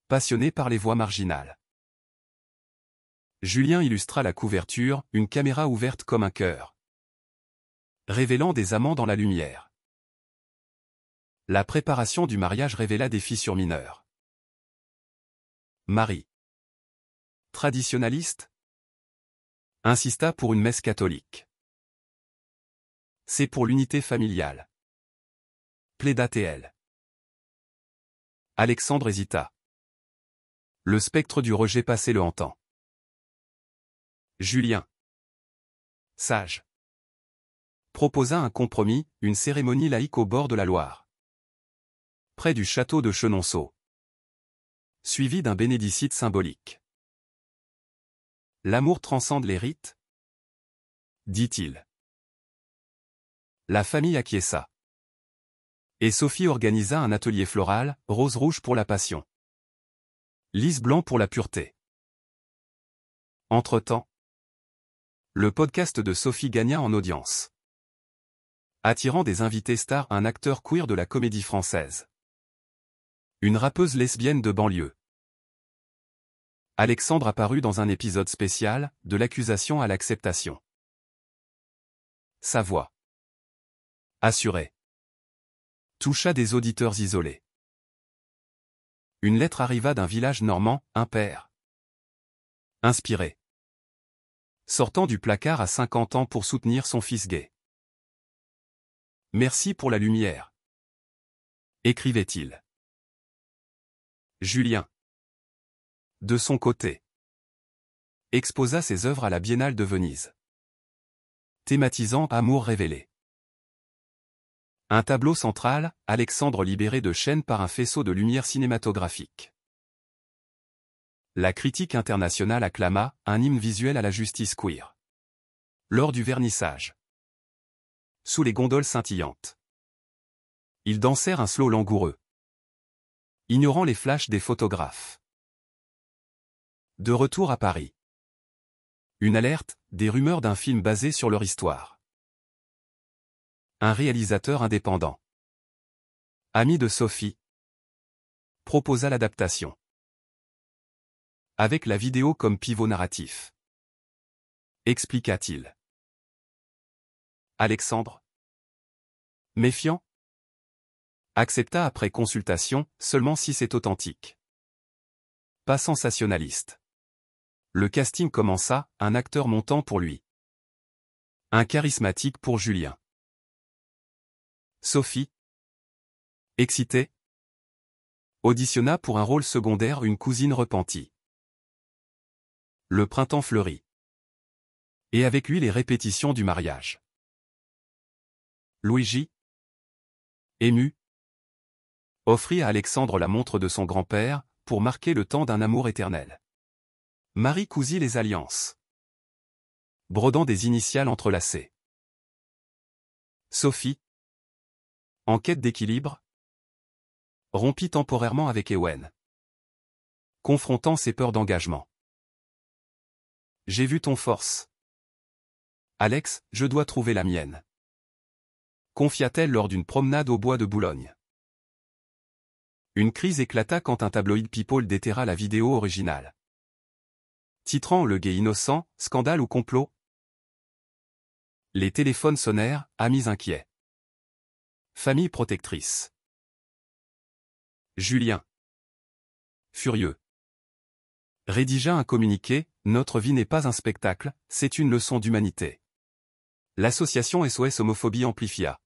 Passionné par les voix marginales. Julien illustra la couverture, une caméra ouverte comme un cœur. Révélant des amants dans la lumière. La préparation du mariage révéla des fissures mineures. Marie. Traditionnaliste, insista pour une messe catholique. C'est pour l'unité familiale. Plaida-t-elle. Alexandre hésita. Le spectre du rejet passé le hantant. Julien, sage, proposa un compromis, une cérémonie laïque au bord de la Loire. Près du château de Chenonceau. Suivi d'un bénédicite symbolique. L'amour transcende les rites, dit-il. La famille acquiesça. Et Sophie organisa un atelier floral, rose rouge pour la passion. Lys blanc pour la pureté. Entre-temps, le podcast de Sophie gagna en audience. Attirant des invités stars, un acteur queer de la comédie française. Une rappeuse lesbienne de banlieue. Alexandre apparut dans un épisode spécial, de l'accusation à l'acceptation. Sa voix assurée toucha des auditeurs isolés. Une lettre arriva d'un village normand, un père inspiré, sortant du placard à 50 ans pour soutenir son fils gay. Merci pour la lumière, écrivait-il. Julien, de son côté, exposa ses œuvres à la Biennale de Venise, thématisant Amour révélé. Un tableau central, Alexandre libéré de chaînes par un faisceau de lumière cinématographique. La critique internationale acclama un hymne visuel à la justice queer. Lors du vernissage, sous les gondoles scintillantes, ils dansèrent un slow langoureux, ignorant les flashs des photographes. De retour à Paris. Une alerte, des rumeurs d'un film basé sur leur histoire. Un réalisateur indépendant, ami de Sophie, proposa l'adaptation. Avec la vidéo comme pivot narratif. Expliqua-t-il. Alexandre, méfiant, accepta après consultation, seulement si c'est authentique. Pas sensationnaliste. Le casting commença, un acteur montant pour lui. Un charismatique pour Julien. Sophie, excitée, auditionna pour un rôle secondaire, une cousine repentie. Le printemps fleurit. Et avec lui les répétitions du mariage. Luigi, ému, offrit à Alexandre la montre de son grand-père, pour marquer le temps d'un amour éternel. Marie cousit les alliances, brodant des initiales entrelacées. Sophie, en quête d'équilibre, rompit temporairement avec Ewen, confrontant ses peurs d'engagement. J'ai vu ton force. Alex, je dois trouver la mienne. Confia-t-elle lors d'une promenade au bois de Boulogne. Une crise éclata quand un tabloïd People déterra la vidéo originale. Titrant Le gay innocent, scandale ou complot? Les téléphones sonnèrent, amis inquiets. Famille protectrice. Julien, furieux, rédigea un communiqué, notre vie n'est pas un spectacle, c'est une leçon d'humanité. L'association SOS Homophobie amplifia,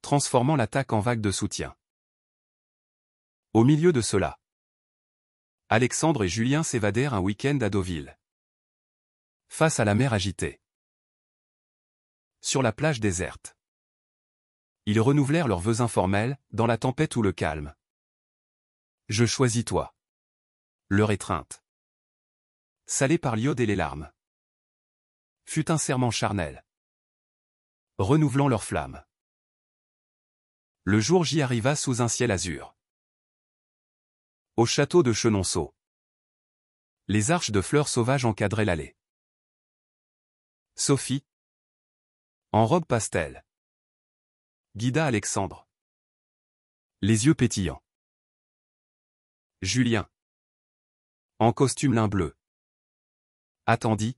transformant l'attaque en vague de soutien. Au milieu de cela, Alexandre et Julien s'évadèrent un week-end à Deauville. Face à la mer agitée. Sur la plage déserte. Ils renouvelèrent leurs vœux informels, dans la tempête ou le calme. Je choisis toi. Leur étreinte, salée par l'iode et les larmes, fut un serment charnel, renouvelant leur flamme. Le jour J arriva sous un ciel azur. Au château de Chenonceau, les arches de fleurs sauvages encadraient l'allée. Sophie, en robe pastel, guida Alexandre, les yeux pétillants. Julien, en costume lin bleu, attendit,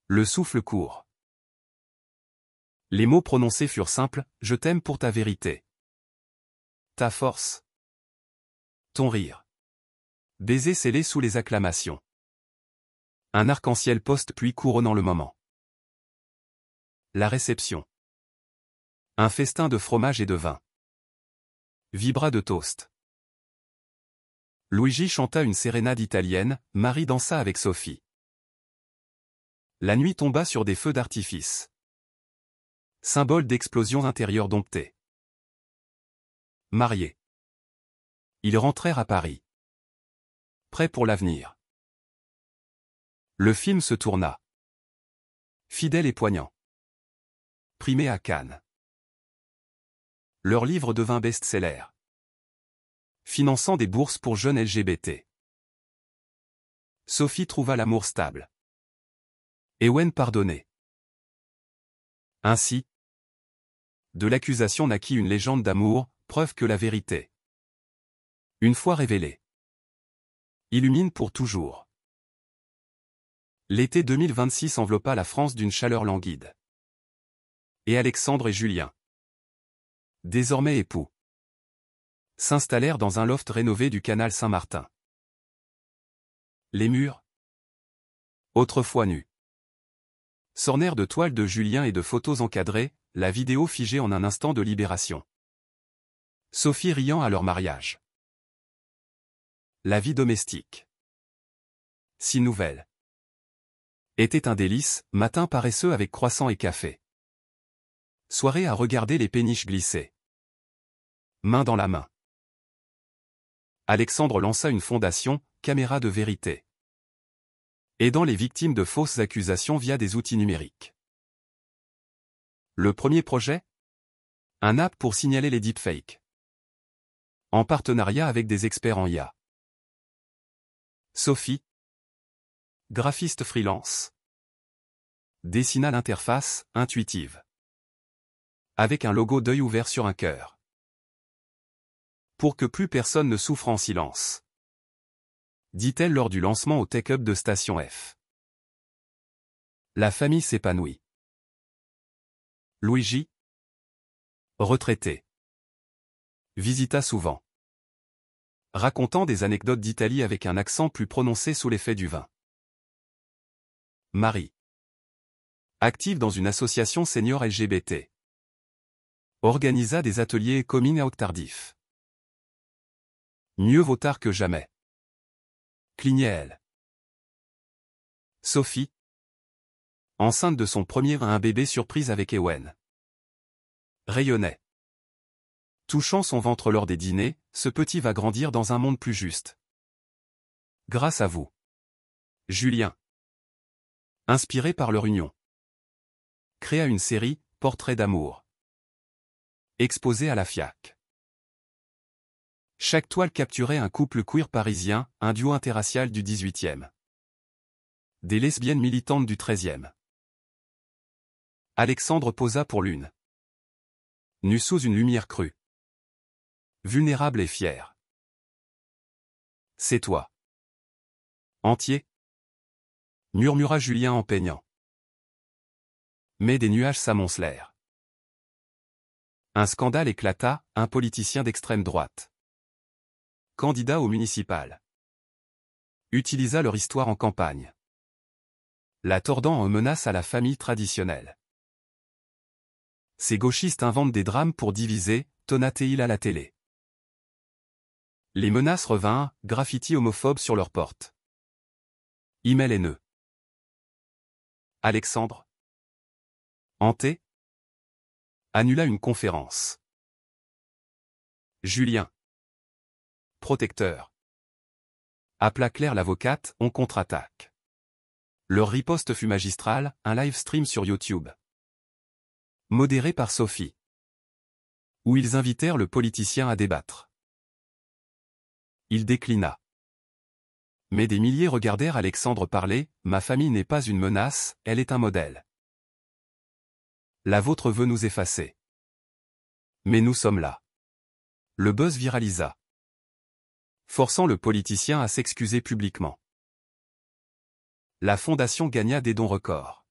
le souffle court. Les mots prononcés furent simples, je t'aime pour ta vérité. Ta force. Ton rire. Baiser scellé sous les acclamations. Un arc-en-ciel post-pluie couronnant le moment. La réception. Un festin de fromage et de vin. Vibra de toast. Luigi chanta une sérénade italienne, Marie dansa avec Sophie. La nuit tomba sur des feux d'artifice. Symbole d'explosions intérieures domptées. Mariés. Ils rentrèrent à Paris. Prêts pour l'avenir. Le film se tourna. Fidèle et poignant. Primé à Cannes. Leur livre devint best-seller. Finançant des bourses pour jeunes LGBT. Sophie trouva l'amour stable. Ewen pardonné. Ainsi, De l'accusation naquit une légende d'amour, preuve que la vérité, une fois révélée, illumine pour toujours. L'été 2026 enveloppa la France d'une chaleur languide. Et Alexandre et Julien, désormais époux, s'installèrent dans un loft rénové du canal Saint-Martin. Les murs, autrefois nus, s'ornèrent de toiles de Julien et de photos encadrées, la vidéo figée en un instant de libération. Sophie riant à leur mariage. La vie domestique, si nouvelle, était un délice, matin paresseux avec croissant et café. Soirée à regarder les péniches glisser. Main dans la main. Alexandre lança une fondation, Caméra de vérité, aidant les victimes de fausses accusations via des outils numériques. Le premier projet? Un app pour signaler les deepfakes. En partenariat avec des experts en IA. Sophie, graphiste freelance, dessina l'interface, intuitive, avec un logo d'œil ouvert sur un cœur. Pour que plus personne ne souffre en silence, dit-elle lors du lancement au Tech Hub de Station F. La famille s'épanouit. Luigi, retraité, visita souvent, racontant des anecdotes d'Italie avec un accent plus prononcé sous l'effet du vin. Marie, active dans une association senior LGBT, organisa des ateliers coming out tardifs. Mieux vaut tard que jamais, clignait elle. Sophie, enceinte de son premier un bébé surprise avec Ewen, rayonnait. Touchant son ventre lors des dîners, ce petit va grandir dans un monde plus juste. Grâce à vous. Julien, inspiré par leur union, créa une série, Portrait d'amour, exposée à la FIAC. Chaque toile capturait un couple queer parisien, un duo interracial du 18e. Des lesbiennes militantes du 13e. Alexandre posa pour l'une. Nue sous une lumière crue. Vulnérable et fière. C'est toi. Entier, murmura Julien en peignant. Mais des nuages s'amoncelèrent. Un scandale éclata, un politicien d'extrême droite, candidat au municipal, utilisa leur histoire en campagne, la tordant en menace à la famille traditionnelle. Ces gauchistes inventent des drames pour diviser, tonnatait-il à la télé. Les menaces revinrent, graffiti homophobes sur leurs portes. Email haineux. Alexandre, hanté, annula une conférence. Julien, protecteur, appela Claire l'avocate, on contre-attaque. Leur riposte fut magistrale, un live stream sur YouTube, modéré par Sophie, où ils invitèrent le politicien à débattre. Il déclina. Mais des milliers regardèrent Alexandre parler, ma famille n'est pas une menace, elle est un modèle. La vôtre veut nous effacer. Mais nous sommes là. Le buzz viralisa, forçant le politicien à s'excuser publiquement. La fondation gagna des dons records.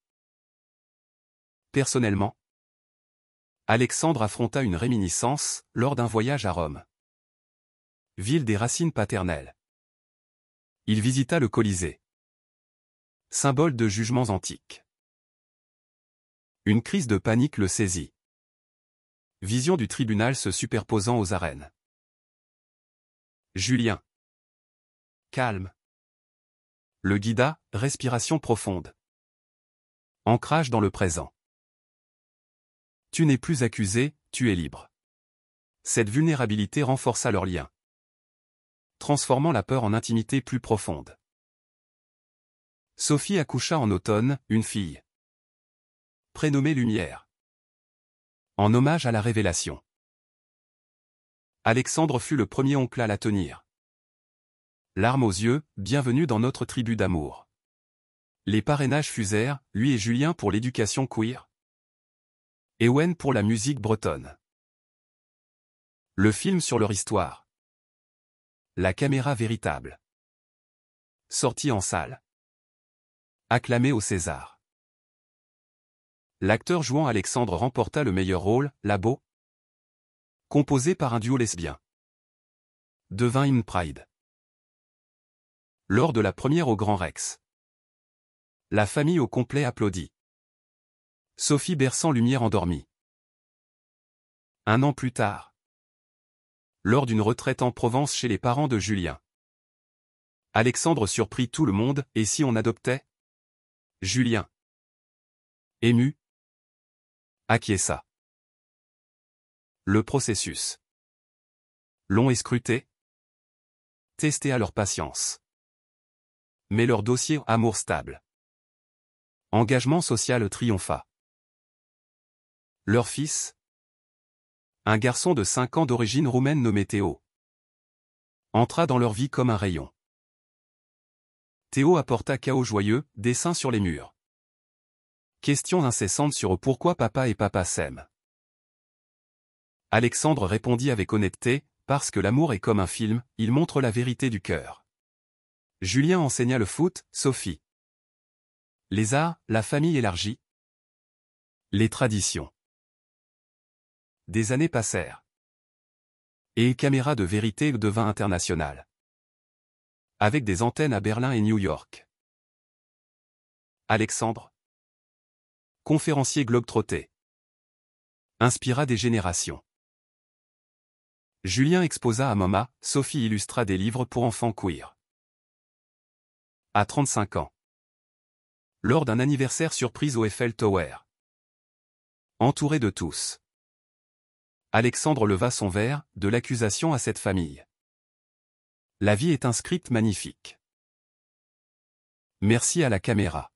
Personnellement, Alexandre affronta une réminiscence, lors d'un voyage à Rome, ville des racines paternelles. Il visita le Colisée, symbole de jugements antiques. Une crise de panique le saisit. Vision du tribunal se superposant aux arènes. Julien, calme, le guida, respiration profonde. Ancrage dans le présent. Tu n'es plus accusé, tu es libre. Cette vulnérabilité renforça leur lien, transformant la peur en intimité plus profonde. Sophie accoucha en automne, une fille, prénommée Lumière, en hommage à la révélation. Alexandre fut le premier oncle à la tenir. Larmes aux yeux, bienvenue dans notre tribu d'amour. Les parrainages fusèrent, lui et Julien pour l'éducation queer. Ewen pour la musique bretonne. Le film sur leur histoire. La caméra véritable. Sorti en salle. Acclamé au César. L'acteur jouant Alexandre remporta le meilleur rôle, Labo. Composé par un duo lesbien. Devint hymne Pride. Lors de la première au Grand Rex. La famille au complet applaudit. Sophie berçant lumière endormie. Un an plus tard. Lors d'une retraite en Provence chez les parents de Julien. Alexandre surprit tout le monde, et si on adoptait? Julien. Ému. Acquiesça. Le processus. Long et scruté. Testé à leur patience. Mais leur dossier amour stable. Engagement social triompha. Leur fils. Un garçon de 5 ans d'origine roumaine nommé Théo. Entra dans leur vie comme un rayon. Théo apporta chaos joyeux, dessins sur les murs. Questions incessantes sur pourquoi papa et papa s'aiment. Alexandre répondit avec honnêteté, parce que l'amour est comme un film, il montre la vérité du cœur. Julien enseigna le foot, Sophie. Les arts, la famille élargie. Les traditions. Des années passèrent. Et Caméra de vérité devint internationale. Avec des antennes à Berlin et New York. Alexandre. Conférencier globe-trotté. Inspira des générations. Julien exposa à MoMA, Sophie illustra des livres pour enfants queer. À 35 ans. Lors d'un anniversaire surprise au Eiffel Tower. Entouré de tous. Alexandre leva son verre, de l'accusation à cette famille. La vie est un script magnifique. Merci à la caméra.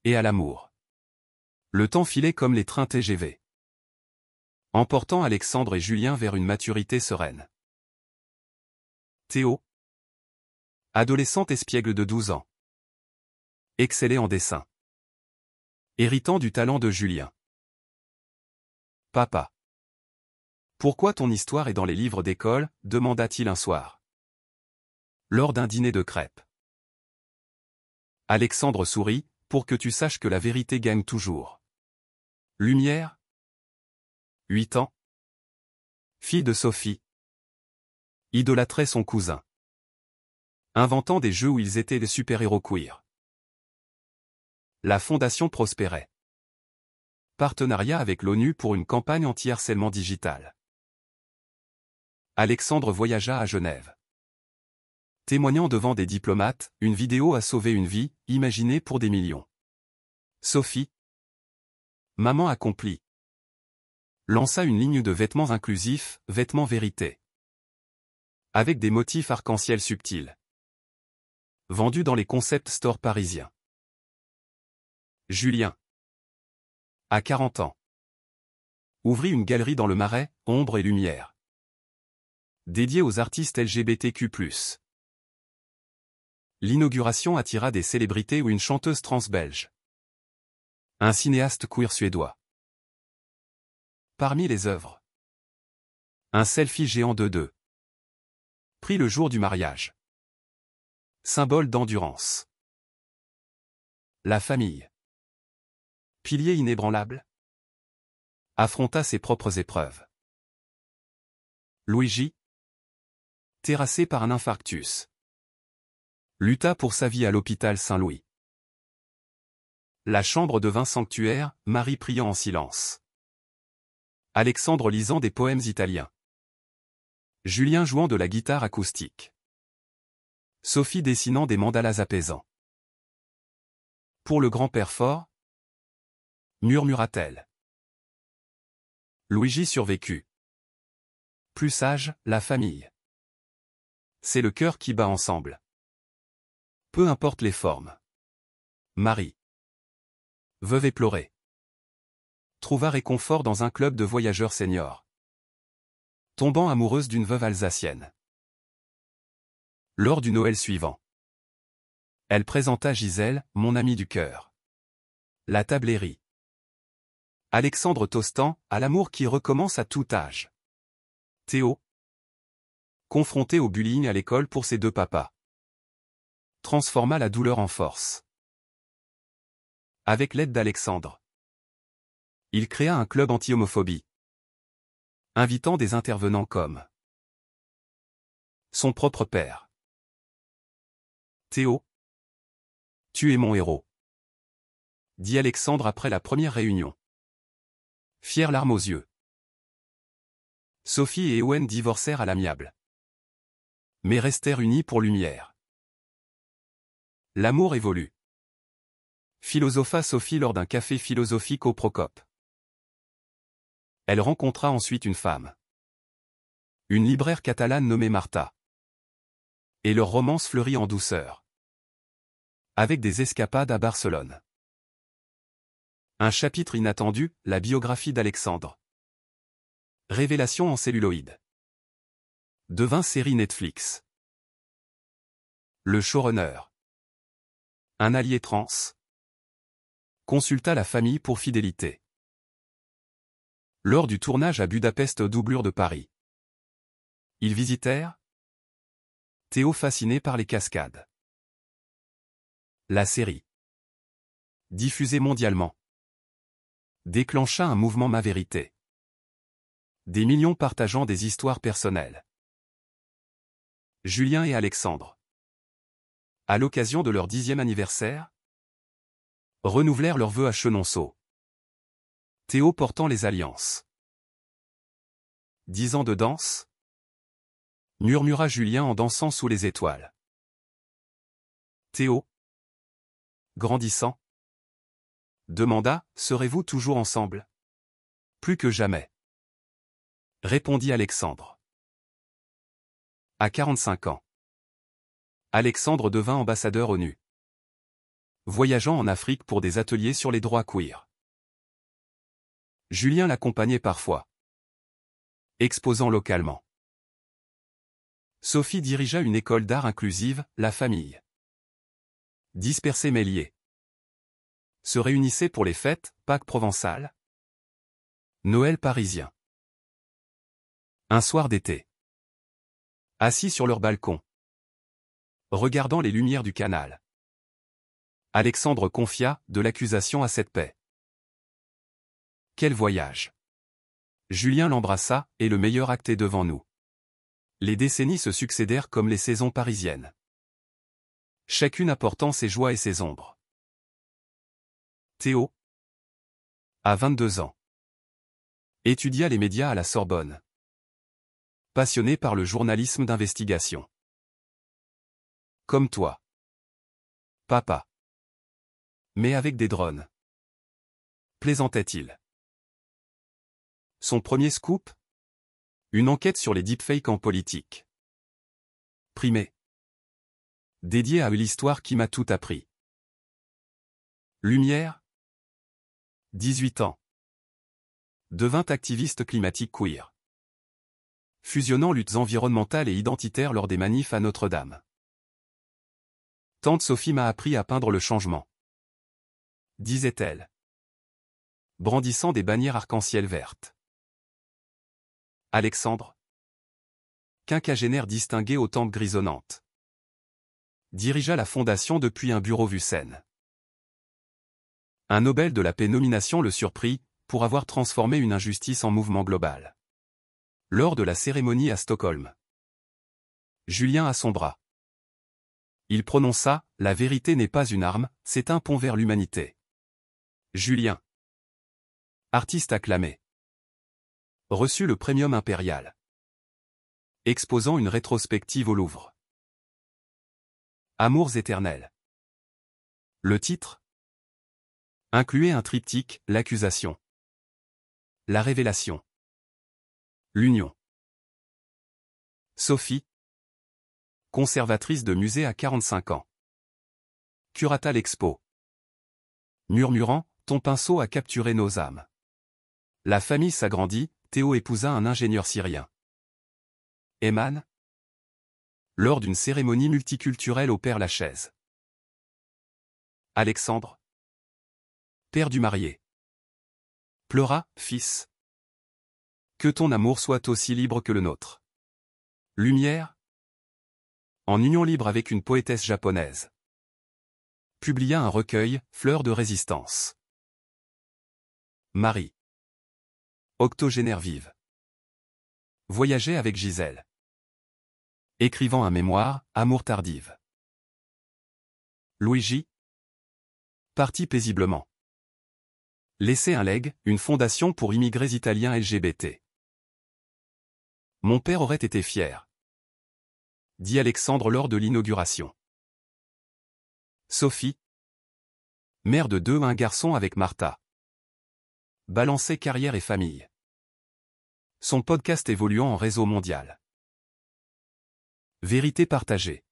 Et à l'amour. Le temps filait comme les trains TGV. Emportant Alexandre et Julien vers une maturité sereine. Théo. Adolescente espiègle de 12 ans. Excellait en dessin. Héritant du talent de Julien. Papa. Pourquoi ton histoire est dans les livres d'école, demanda-t-il un soir. Lors d'un dîner de crêpes. Alexandre sourit, pour que tu saches que la vérité gagne toujours. Lumière. 8 ans. Fille de Sophie. Idolâtrait son cousin. Inventant des jeux où ils étaient des super-héros queer. La fondation prospérait. Partenariat avec l'ONU pour une campagne anti-harcèlement digital. Alexandre voyagea à Genève. Témoignant devant des diplomates, une vidéo a sauvé une vie, imaginée pour des millions. Sophie. Maman accomplie. Lança une ligne de vêtements inclusifs, Vêtements Vérité. Avec des motifs arc-en-ciel subtils. Vendus dans les concept stores parisiens. Julien. À 40 ans. Ouvrit une galerie dans le Marais, Ombre et Lumière. Dédiée aux artistes LGBTQ+. L'inauguration attira des célébrités ou une chanteuse trans belge. Un cinéaste queer suédois. Parmi les œuvres. Un selfie géant de 2. Pris le jour du mariage. Symbole d'endurance. La famille. Pilier inébranlable. Affronta ses propres épreuves. Luigi. Terrassé par un infarctus. Lutta pour sa vie à l'hôpital Saint-Louis. La chambre devint sanctuaire, Marie priant en silence. Alexandre lisant des poèmes italiens. Julien jouant de la guitare acoustique. Sophie dessinant des mandalas apaisants. Pour le grand-père fort, murmura-t-elle. Luigi survécut. Plus sage, la famille. C'est le cœur qui bat ensemble. Peu importe les formes. Marie. Veuve éplorée. Trouva réconfort dans un club de voyageurs seniors. Tombant amoureuse d'une veuve alsacienne. Lors du Noël suivant. Elle présenta Gisèle, mon amie du cœur. La table est rit. Alexandre Tostan, à l'amour qui recommence à tout âge. Théo. Confronté au bullying à l'école pour ses deux papas. Transforma la douleur en force. Avec l'aide d'Alexandre. Il créa un club anti-homophobie. Invitant des intervenants comme son propre père. Théo. Tu es mon héros. Dit Alexandre après la première réunion. Fière larme aux yeux. Sophie et Ewen divorcèrent à l'amiable. Mais restèrent unis pour Lumière. L'amour évolue. Philosopha Sophie lors d'un café philosophique au Procope. Elle rencontra ensuite une femme. Une libraire catalane nommée Martha. Et leur romance fleurit en douceur. Avec des escapades à Barcelone. Un chapitre inattendu, la biographie d'Alexandre. Révélation en celluloïd. Devint série Netflix. Le showrunner. Un allié trans. Consulta la famille pour fidélité. Lors du tournage à Budapest doublure de Paris. Ils visitèrent Théo fasciné par les cascades. La série. Diffusée mondialement. Déclencha un mouvement Ma Vérité. Des millions partageant des histoires personnelles. Julien et Alexandre. À l'occasion de leur 10e anniversaire, renouvelèrent leurs vœux à Chenonceau. Théo portant les alliances. 10 ans de danse, murmura Julien en dansant sous les étoiles. Théo. Grandissant. Demanda, serez-vous toujours ensemble? Plus que jamais. Répondit Alexandre. À 45 ans. Alexandre devint ambassadeur ONU. Voyageant en Afrique pour des ateliers sur les droits queer. Julien l'accompagnait parfois. Exposant localement. Sophie dirigea une école d'art inclusive, La Famille. Dispersés mais liés. Se réunissaient pour les fêtes, Pâques provençales. Noël parisien. Un soir d'été. Assis sur leur balcon. Regardant les lumières du canal. Alexandre confia, de l'accusation à cette paix. Quel voyage! Julien l'embrassa, et le meilleur acte est devant nous. Les décennies se succédèrent comme les saisons parisiennes. Chacune apportant ses joies et ses ombres. Théo. À 22 ans. Étudia les médias à la Sorbonne. Passionné par le journalisme d'investigation. Comme toi. Papa. Mais avec des drones. Plaisantait-il. Son premier scoop? Une enquête sur les deepfakes en politique. Primé. Dédié à l'histoire qui m'a tout appris. Lumière. 18 ans. Devint activiste climatique queer. Fusionnant luttes environnementales et identitaires lors des manifs à Notre-Dame. Tante Sophie m'a appris à peindre le changement. Disait-elle. Brandissant des bannières arc-en-ciel vertes. Alexandre. Quinquagénaire distingué aux tempes grisonnantes. Dirigea la fondation depuis un bureau vue scène. Un Nobel de la paix nomination le surprit, pour avoir transformé une injustice en mouvement global. Lors de la cérémonie à Stockholm. Julien à son bras. Il prononça, la vérité n'est pas une arme, c'est un pont vers l'humanité. Julien. Artiste acclamé. Reçut le Premium Impérial. Exposant une rétrospective au Louvre. Amours éternels. Le titre incluait un triptyque, l'accusation. La révélation. L'union. Sophie. Conservatrice de musée à 45 ans. Curata l'expo. Murmurant, ton pinceau a capturé nos âmes. La famille s'agrandit, Théo épousa un ingénieur syrien. Eman. Lors d'une cérémonie multiculturelle au Père-Lachaise. Alexandre. Père du marié. Pleura, fils. Que ton amour soit aussi libre que le nôtre. Lumière. En union libre avec une poétesse japonaise. Publia un recueil, Fleurs de résistance. Marie. Octogénaire vive. Voyageait avec Gisèle. Écrivant un mémoire, Amour tardive. Luigi. Parti paisiblement. Laisser un legs, une fondation pour immigrés italiens LGBT. Mon père aurait été fier. Dit Alexandre lors de l'inauguration. Sophie. Mère de un garçon avec Martha. Balancer carrière et famille. Son podcast évoluant en réseau mondial. Vérité partagée.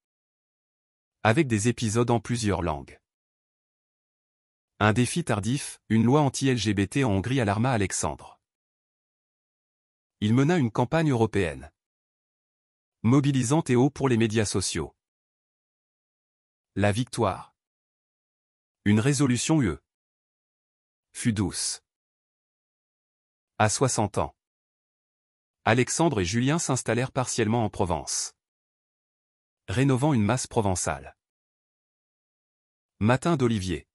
Avec des épisodes en plusieurs langues. Un défi tardif, une loi anti-LGBT en Hongrie alarma Alexandre. Il mena une campagne européenne. Mobilisant Théo pour les médias sociaux. La victoire. Une résolution UE. Fut douce. À 60 ans. Alexandre et Julien s'installèrent partiellement en Provence. Rénovant une masse provençale. Matin d'Olivier.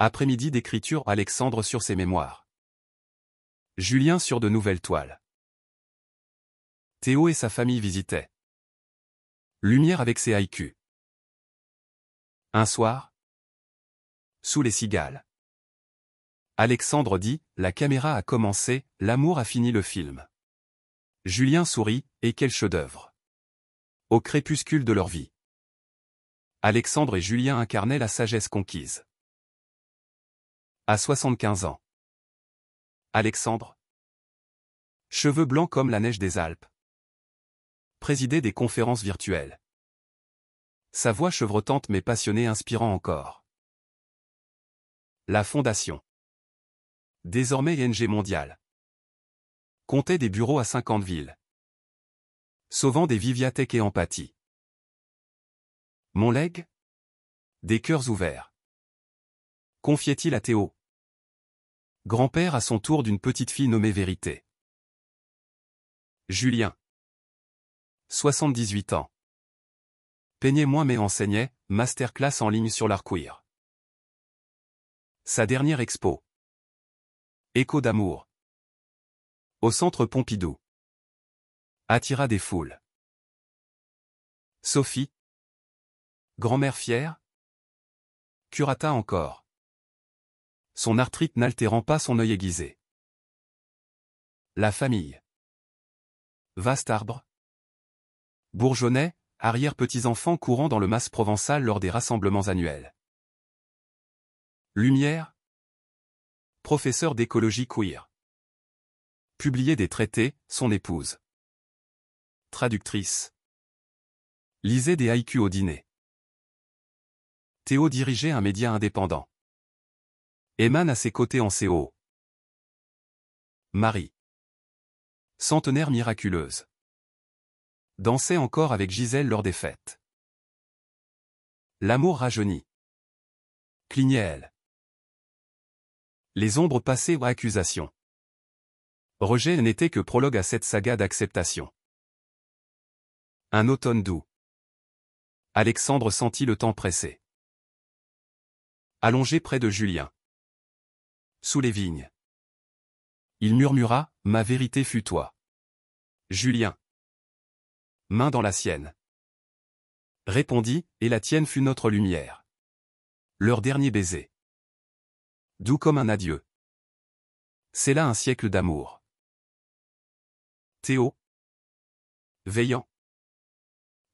Après-midi d'écriture Alexandre sur ses mémoires. Julien sur de nouvelles toiles. Théo et sa famille visitaient. Lumière avec ses haïkus. Un soir. Sous les cigales. Alexandre dit, la caméra a commencé, l'amour a fini le film. Julien sourit, et quel chef-d'œuvre. Au crépuscule de leur vie. Alexandre et Julien incarnaient la sagesse conquise. À 75 ans. Alexandre. Cheveux blancs comme la neige des Alpes. Présidait des conférences virtuelles. Sa voix chevrotante mais passionnée inspirant encore. La Fondation. Désormais ING mondiale. Comptait des bureaux à 50 villes. Sauvant des viviathèques et empathie. Mon legs. Des cœurs ouverts. Confiait-il à Théo. Grand-père à son tour d'une petite fille nommée Vérité. Julien. 78 ans. Peignait moins mais enseignait, masterclass en ligne sur l'art queer. Sa dernière expo. Écho d'amour. Au centre Pompidou. Attira des foules. Sophie. Grand-mère fière. Curata encore. Son arthrite n'altérant pas son œil aiguisé. La famille. Vaste arbre. Bourgeonnais, arrière-petits-enfants courant dans le mas provençal lors des rassemblements annuels. Lumière. Professeur d'écologie queer. Publiait des traités, son épouse. Traductrice. Lisait des haïkus au dîner. Théo dirigeait un média indépendant. Émane à ses côtés en CO. Marie. Centenaire miraculeuse. Dansait encore avec Gisèle lors des fêtes. L'amour rajeunit. Clignait elle. Les ombres passées aux accusations. Rejet n'était que prologue à cette saga d'acceptation. Un automne doux. Alexandre sentit le temps pressé. Allongé près de Julien. Sous les vignes. Il murmura, ma vérité fut toi. Julien. Main dans la sienne. Répondit, et la tienne fut notre lumière. Leur dernier baiser. Doux comme un adieu. C'est là un siècle d'amour. Théo. Veillant.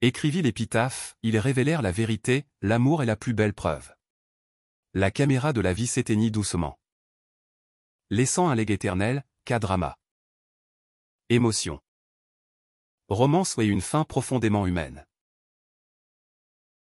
Écrivit l'épitaphe, ils révélèrent la vérité, l'amour est la plus belle preuve. La caméra de la vie s'éteignit doucement. Laissant un legs éternel, K-drama. Émotion. Romance et une fin profondément humaine.